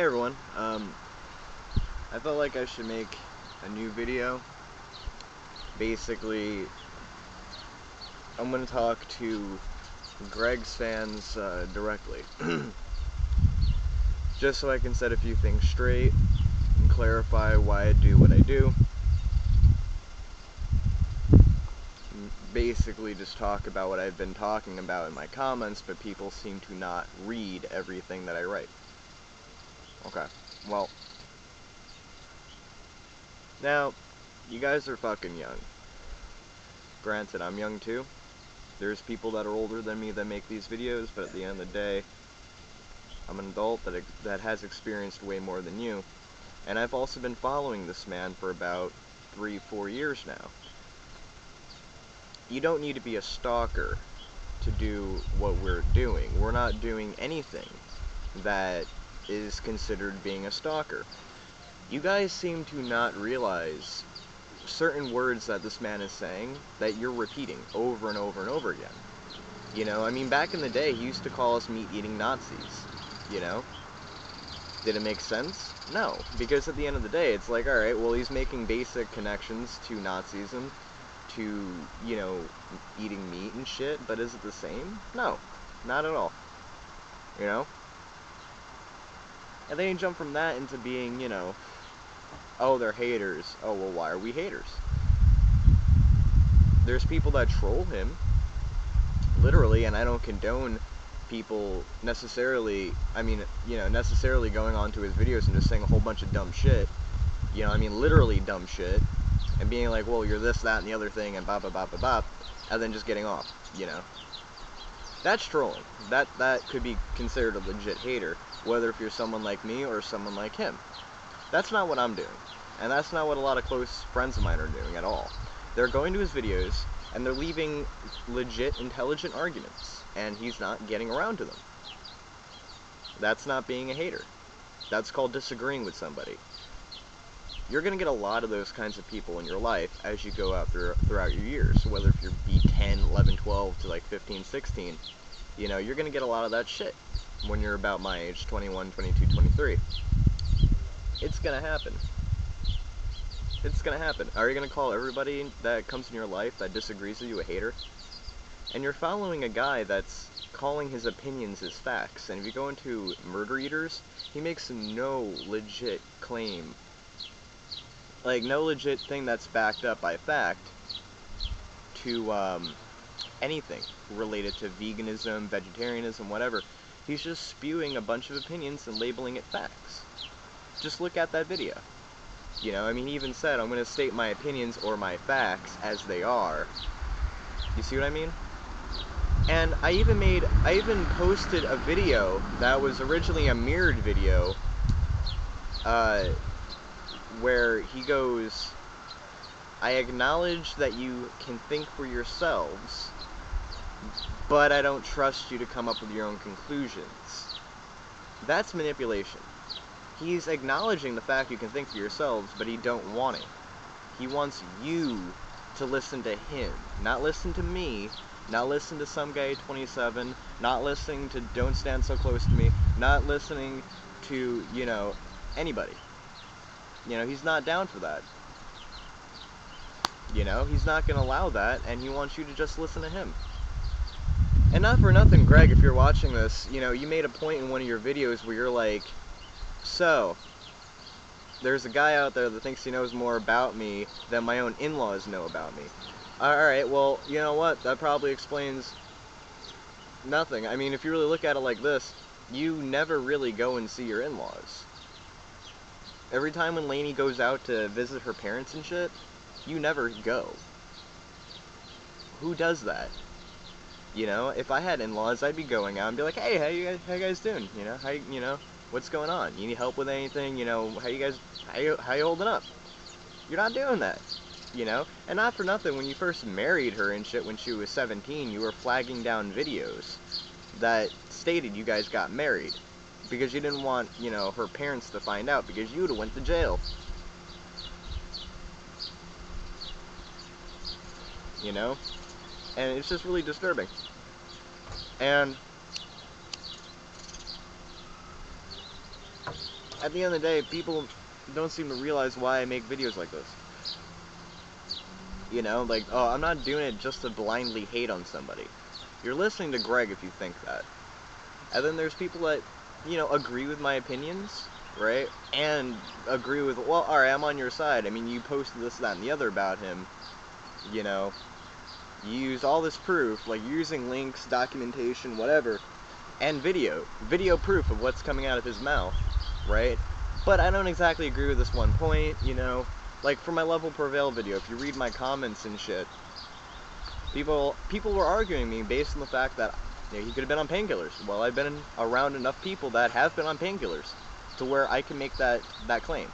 Hey everyone, I felt like I should make a new video. Basically, I'm going to talk to Greg's fans directly. Just so I can set a few things straight and clarify why I do what I do. Basically just talk about what I've been talking about in my comments, but people seem to not read everything that I write. Okay, well, now, you guys are fucking young. Granted, I'm young too. There's people that are older than me that make these videos, but at the end of the day, I'm an adult that has experienced way more than you. And I've also been following this man for about 3-4 years now. You don't need to be a stalker to do what we're doing. We're not doing anything that is considered being a stalker. You guys seem to not realize certain words that this man is saying that you're repeating over and over and over again. You know, I mean, back in the day, he used to call us meat-eating Nazis, you know? Did it make sense? No, because at the end of the day, it's like, alright, well, he's making basic connections to Nazism, to, you know, eating meat and shit, but is it the same? No, not at all. You know? And then you jump from that into being, you know, oh, they're haters. Oh, well, why are we haters? There's people that troll him, literally, and I don't condone people necessarily, I mean, you know, necessarily going onto his videos and just saying a whole bunch of dumb shit. You know, I mean, literally dumb shit, and being like, well, you're this, that, and the other thing, and bop, bop, bop, bop, bop, and then just getting off, you know. That's trolling. That could be considered a legit hater, whether if you're someone like me or someone like him. That's not what I'm doing, and that's not what a lot of close friends of mine are doing at all. They're going to his videos, and they're leaving legit, intelligent arguments, and he's not getting around to them. That's not being a hater. That's called disagreeing with somebody. You're going to get a lot of those kinds of people in your life as you go out throughout your years, whether if you're be 10, 11, 12 to like 15, 16, you know, you're going to get a lot of that shit when you're about my age, 21, 22, 23. It's going to happen. It's going to happen. Are you going to call everybody that comes in your life that disagrees with you a hater? And you're following a guy that's calling his opinions his facts. And if you go into Murder Eaters, he makes no legit claim. Like, no legit thing that's backed up by fact to anything related to veganism, vegetarianism, whatever. He's just spewing a bunch of opinions and labeling it facts. Just look at that video. You know, I mean, he even said, I'm going to state my opinions or my facts as they are. You see what I mean? And I even posted a video that was originally a mirrored video, where he goes, I acknowledge that you can think for yourselves, but I don't trust you to come up with your own conclusions. That's manipulation. He's acknowledging the fact you can think for yourselves, but he don't want it. He wants you to listen to him, not listen to me, not listen to some guy at 27, not listening to Don't Stand So Close to Me, not listening to, you know, anybody. You know, he's not down for that. You know, he's not going to allow that, and he wants you to just listen to him. And not for nothing, Greg, if you're watching this, you know, you made a point in one of your videos where you're like, so, there's a guy out there that thinks he knows more about me than my own in-laws know about me. Alright, well, you know what? That probably explains nothing. I mean, if you really look at it like this, you never really go and see your in-laws. Every time when Lainey goes out to visit her parents and shit, you never go. Who does that? You know, if I had in-laws, I'd be going out and be like, hey, how you guys doing? You know, you know, what's going on? You need help with anything? You know, how you holding up? You're not doing that. You know? And not for nothing, when you first married her and shit when she was 17, you were flagging down videos that stated you guys got married. Because you didn't want, you know, her parents to find out, because you would've went to jail. You know? And it's just really disturbing. And at the end of the day, people don't seem to realize why I make videos like this. You know, like, oh, I'm not doing it just to blindly hate on somebody. You're listening to Greg if you think that. And then there's people that, you know, agree with my opinions, right? And agree with, well, alright, I'm on your side. I mean, you posted this, that, and the other about him. You know, you use all this proof, like using links, documentation, whatever, and video proof of what's coming out of his mouth, right? But I don't exactly agree with this one point, you know. Like, for my Level Prevail video, if you read my comments and shit, people were arguing me based on the fact that, you know, he could have been on painkillers. Well, I've been around enough people that have been on painkillers to where I can make that claim.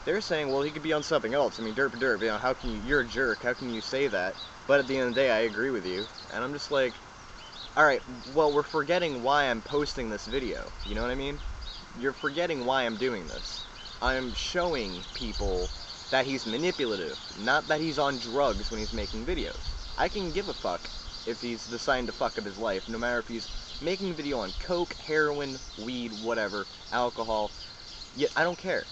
They're saying, well, he could be on something else. I mean, derp, you know, how can you, you're a jerk, how can you say that? But at the end of the day, I agree with you. And I'm just like, alright, well, we're forgetting why I'm posting this video. You know what I mean? You're forgetting why I'm doing this. I'm showing people that he's manipulative, not that he's on drugs when he's making videos. I can give a fuck if he's deciding to fuck up his life, no matter if he's making a video on coke, heroin, weed, whatever, alcohol. Yeah, I don't care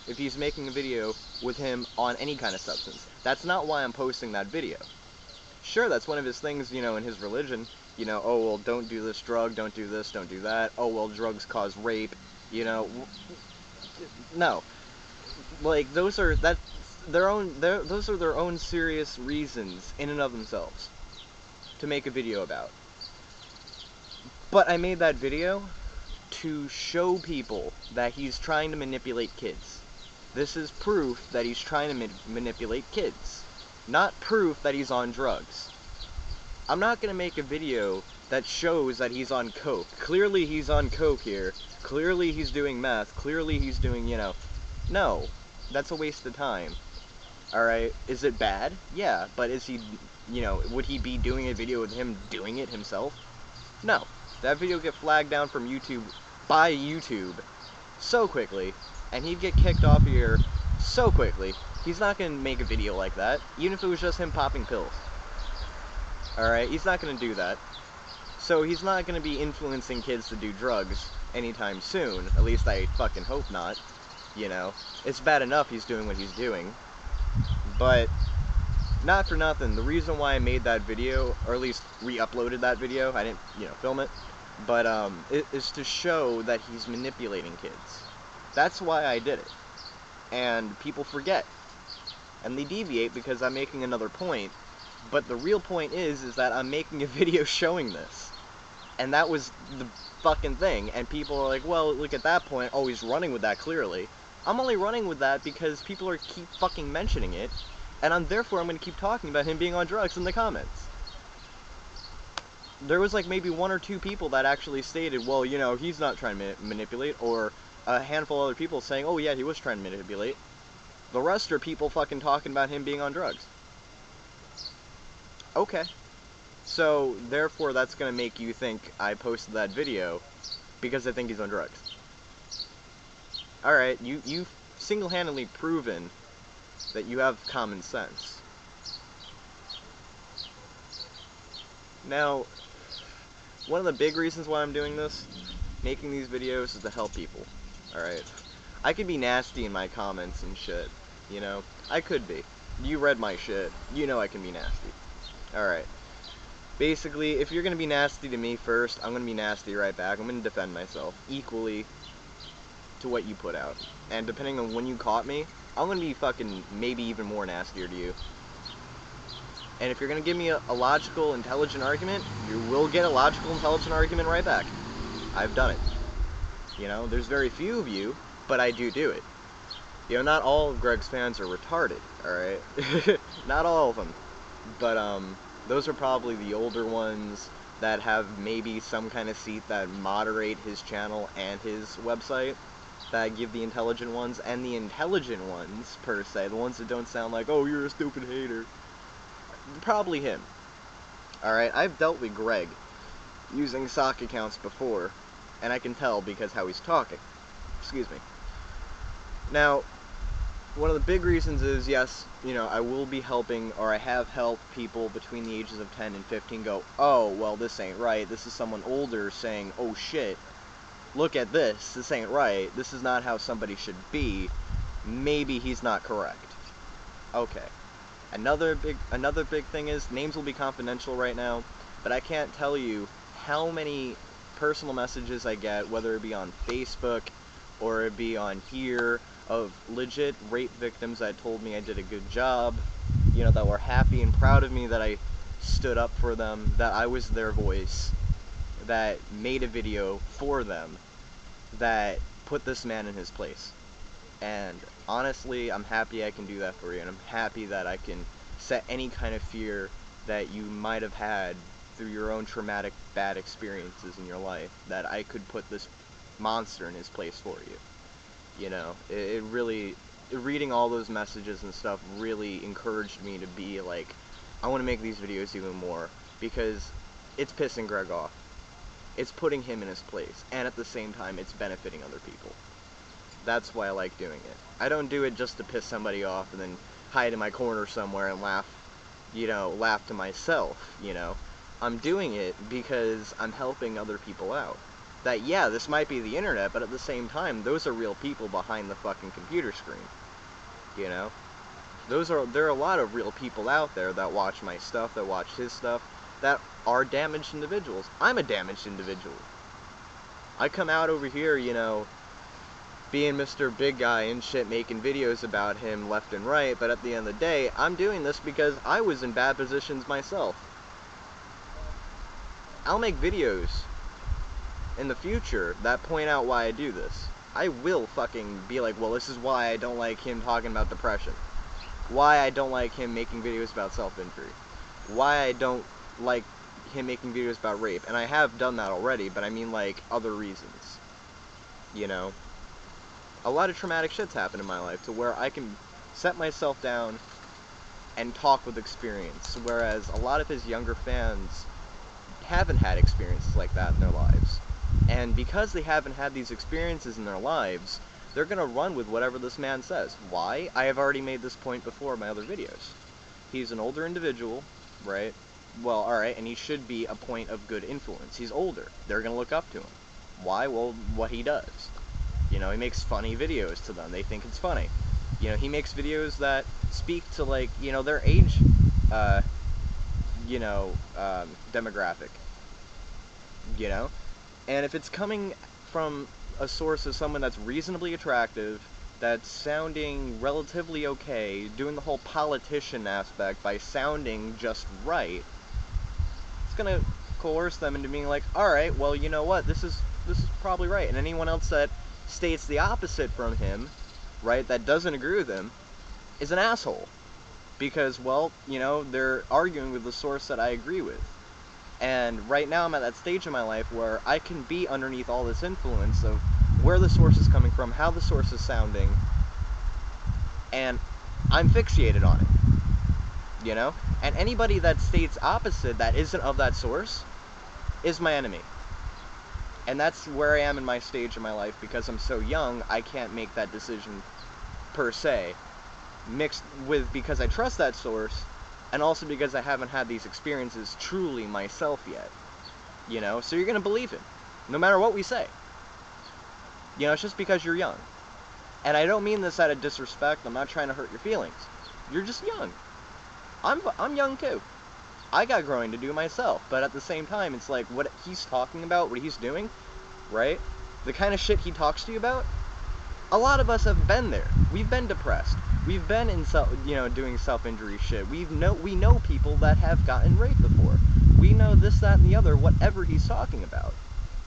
if he's making a video with him on any kind of substance. That's not why I'm posting that video. Sure, that's one of his things, you know, in his religion. You know, oh, well, don't do this drug, don't do this, don't do that. Oh, well, drugs cause rape, you know. No. Like, those are their own serious reasons in and of themselves to make a video about. But I made that video to show people that he's trying to manipulate kids. This is proof that he's trying to manipulate kids, not proof that he's on drugs. I'm not going to make a video that shows that he's on coke. Clearly he's on coke here. Clearly he's doing meth. Clearly he's doing, you know... No. That's a waste of time. Alright? Is it bad? Yeah. But is he, you know, would he be doing a video with him doing it himself? No. That video would get flagged down from YouTube by YouTube so quickly, and he'd get kicked off here so quickly. He's not going to make a video like that, even if it was just him popping pills. Alright, he's not going to do that. So he's not going to be influencing kids to do drugs anytime soon. At least I fucking hope not. You know, it's bad enough he's doing what he's doing. But, not for nothing, the reason why I made that video, or at least re-uploaded that video, I didn't, you know, film it, but, it is to show that he's manipulating kids. That's why I did it. And people forget. And they deviate because I'm making another point. But the real point is that I'm making a video showing this. And that was the fucking thing. And people are like, well, look at that point. Oh, he's running with that, clearly. I'm only running with that because people keep fucking mentioning it. And therefore, I'm going to keep talking about him being on drugs in the comments. There was like maybe one or two people that actually stated, well, you know, he's not trying to manipulate. Or a handful of other people saying, oh yeah, he was trying to manipulate. The rest are people fucking talking about him being on drugs. Okay. So, therefore, that's going to make you think I posted that video because I think he's on drugs. Alright, you've single-handedly proven that you have common sense. Now, one of the big reasons why I'm doing this, making these videos, is to help people. Alright? I could be nasty in my comments and shit, you know? I could be. You read my shit. You know I can be nasty. Alright. Basically, if you're going to be nasty to me first, I'm going to be nasty right back. I'm going to defend myself equally to what you put out. And depending on when you caught me, I'm going to be fucking maybe even more nastier to you. And if you're going to give me a logical, intelligent argument, you will get a logical, intelligent argument right back. I've done it. You know, there's very few of you, but I do it. You know, not all of Greg's fans are retarded, alright? Not all of them. But, those are probably the older ones that have maybe some kind of seat that moderate his channel and his website, that give the intelligent ones, and the intelligent ones, per se, the ones that don't sound like, oh, you're a stupid hater. Probably him. Alright, I've dealt with Greg using sock accounts before, and I can tell because how he's talking. Excuse me. Now, one of the big reasons is, yes, you know, I will be helping, or I have helped people between the ages of 10 and 15 go, oh, well, this ain't right. This is someone older saying, oh, shit. look at this ain't right, this is not how somebody should be, maybe he's not correct. Okay. Another big thing is, names will be confidential right now, but I can't tell you how many personal messages I get, whether it be on Facebook or it be on here, of legit rape victims that told me I did a good job, you know, that were happy and proud of me, that I stood up for them, that I was their voice, that made a video for them, that put this man in his place. And honestly, I'm happy I can do that for you, and I'm happy that I can set any kind of fear that you might have had through your own traumatic bad experiences in your life, that I could put this monster in his place for you. You know, it really, reading all those messages and stuff really encouraged me to be like, I want to make these videos even more, because it's pissing Greg off. It's putting him in his place, and at the same time, it's benefiting other people. That's why I like doing it. I don't do it just to piss somebody off and then hide in my corner somewhere and laugh to myself, you know. I'm doing it because I'm helping other people out. That, yeah, this might be the internet, but at the same time, those are real people behind the fucking computer screen, you know. There are a lot of real people out there that watch my stuff, that watch his stuff, that are damaged individuals. I'm a damaged individual. I come out over here, you know, being Mr. Big Guy and shit, making videos about him left and right, but at the end of the day, I'm doing this because I was in bad positions myself. I'll make videos in the future that point out why I do this. I will fucking be like, well, this is why I don't like him talking about depression. Why I don't like him making videos about self-injury. Why I don't like him making videos about rape. And I have done that already, but I mean like other reasons. You know? A lot of traumatic shit's happened in my life to where I can set myself down and talk with experience, whereas a lot of his younger fans haven't had experiences like that in their lives. And because they haven't had these experiences in their lives, they're gonna run with whatever this man says. Why? I have already made this point before in my other videos. He's an older individual, right? Well, alright, and he should be a point of good influence. He's older. They're gonna look up to him. Why? Well, what he does. You know, he makes funny videos to them. They think it's funny. You know, he makes videos that speak to, like, you know, their age, demographic. You know? And if it's coming from a source of someone that's reasonably attractive, that's sounding relatively okay, doing the whole politician aspect by sounding just right, it's gonna coerce them into being like, alright, well, you know what, this is probably right. And anyone else that states the opposite from him, right, that doesn't agree with him, is an asshole. Because, well, you know, they're arguing with the source that I agree with. And right now I'm at that stage in my life where I can be underneath all this influence of where the source is coming from, how the source is sounding, and I'm fixated on it. You know? And anybody that states opposite, that isn't of that source, is my enemy. And that's where I am in my stage of my life. Because I'm so young, I can't make that decision per se. Mixed with because I trust that source, and also because I haven't had these experiences truly myself yet. You know? So you're gonna believe him, no matter what we say. You know, it's just because you're young. And I don't mean this out of disrespect. I'm not trying to hurt your feelings. You're just young. I'm young too. I got growing to do myself, but at the same time, it's like what he's talking about, what he's doing, right? The kind of shit he talks to you about. A lot of us have been there. We've been depressed. We've been in doing self-injury shit. We know people that have gotten raped before. We know this, that, and the other, whatever he's talking about.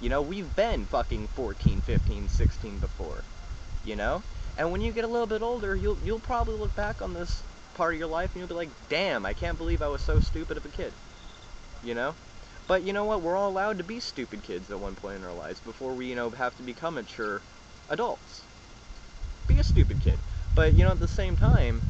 You know, we've been fucking 14, 15, 16 before. You know? And when you get a little bit older, you'll probably look back on this part of your life and you'll be like, damn, I can't believe I was so stupid of a kid. You know? But you know what? We're all allowed to be stupid kids at one point in our lives before we, have to become mature adults. Be a stupid kid. But, at the same time,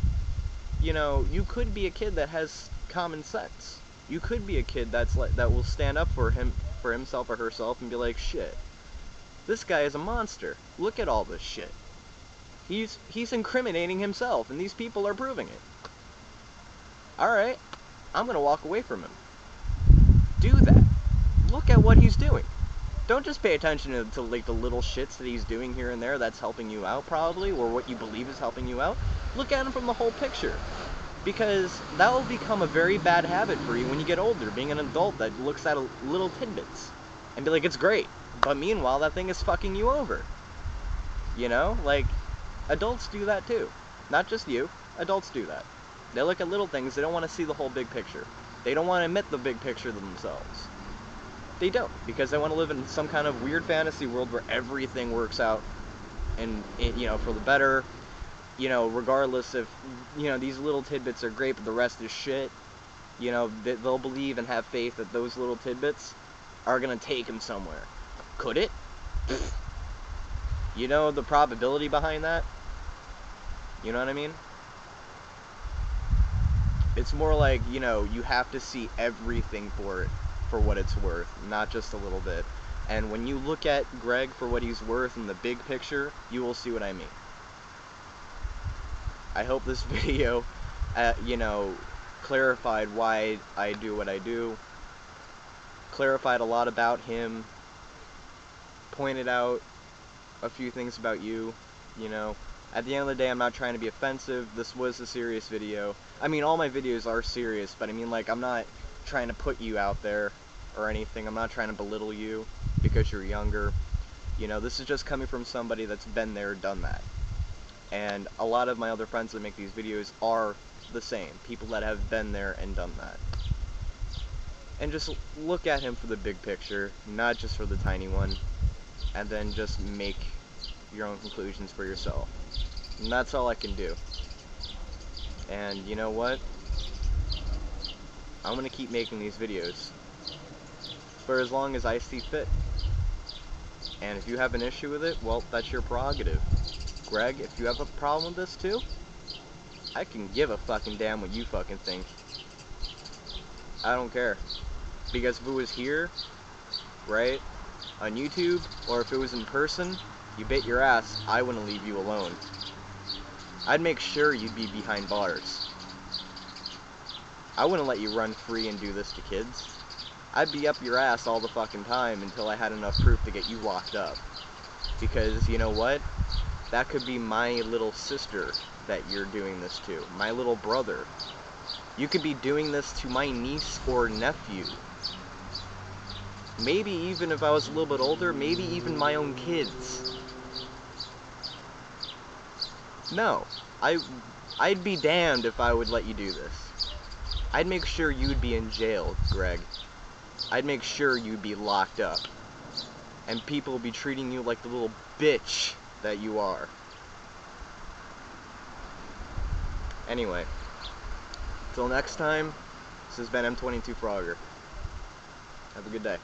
you could be a kid that has common sense. You could be a kid that will stand up for himself or herself and be like, shit, this guy is a monster. Look at all this shit. He's incriminating himself, and these people are proving it. Alright, I'm gonna walk away from him. Do that. Look at what he's doing. Don't just pay attention to like the little shits that he's doing here and there that's helping you out probably, or what you believe is helping you out. Look at him from the whole picture. Because that will become a very bad habit for you when you get older, being an adult that looks at little tidbits and be like, it's great. But meanwhile, that thing is fucking you over. You know? Like, adults do that too. Not just you. Adults do that. They look at little things, they don't want to see the whole big picture. They don't want to admit the big picture themselves. They don't, because they want to live in some kind of weird fantasy world where everything works out and, you know, for the better. You know, regardless if, you know, these little tidbits are great, but the rest is shit. You know, they'll believe and have faith that those little tidbits are going to take them somewhere. Could it? You know the probability behind that? You know what I mean? It's more like, you know, you have to see everything for it, for what it's worth, not just a little bit. And when you look at Greg for what he's worth in the big picture, you will see what I mean. I hope this video, you know, clarified why I do what I do, clarified a lot about him, pointed out a few things about you, you know. At the end of the day, I'm not trying to be offensive. This was a serious video. I mean, all my videos are serious, but I mean, like, I'm not trying to put you out there or anything. I'm not trying to belittle you because you're younger. You know, this is just coming from somebody that's been there, done that. And a lot of my other friends that make these videos are the same. People that have been there and done that. And just look at him for the big picture, not just for the tiny one. And then just make your own conclusions for yourself. And that's all I can do. And you know what? I'm gonna keep making these videos for as long as I see fit. And if you have an issue with it, well, that's your prerogative. Greg, if you have a problem with this too, I can give a fucking damn what you fucking think. I don't care. Because if it was here, right, on YouTube, or if it was in person, you bet your ass I wouldn't leave you alone. I'd make sure you'd be behind bars. I wouldn't let you run free and do this to kids. I'd be up your ass all the fucking time until I had enough proof to get you locked up. Because, you know what? That could be my little sister that you're doing this to. My little brother. You could be doing this to my niece or nephew. Maybe even if I was a little bit older, maybe even my own kids. No. I'd be damned if I would let you do this. I'd make sure you'd be in jail, Greg. I'd make sure you'd be locked up. And people would be treating you like the little bitch that you are. Anyway. Till next time, this has been M22 Frogger. Have a good day.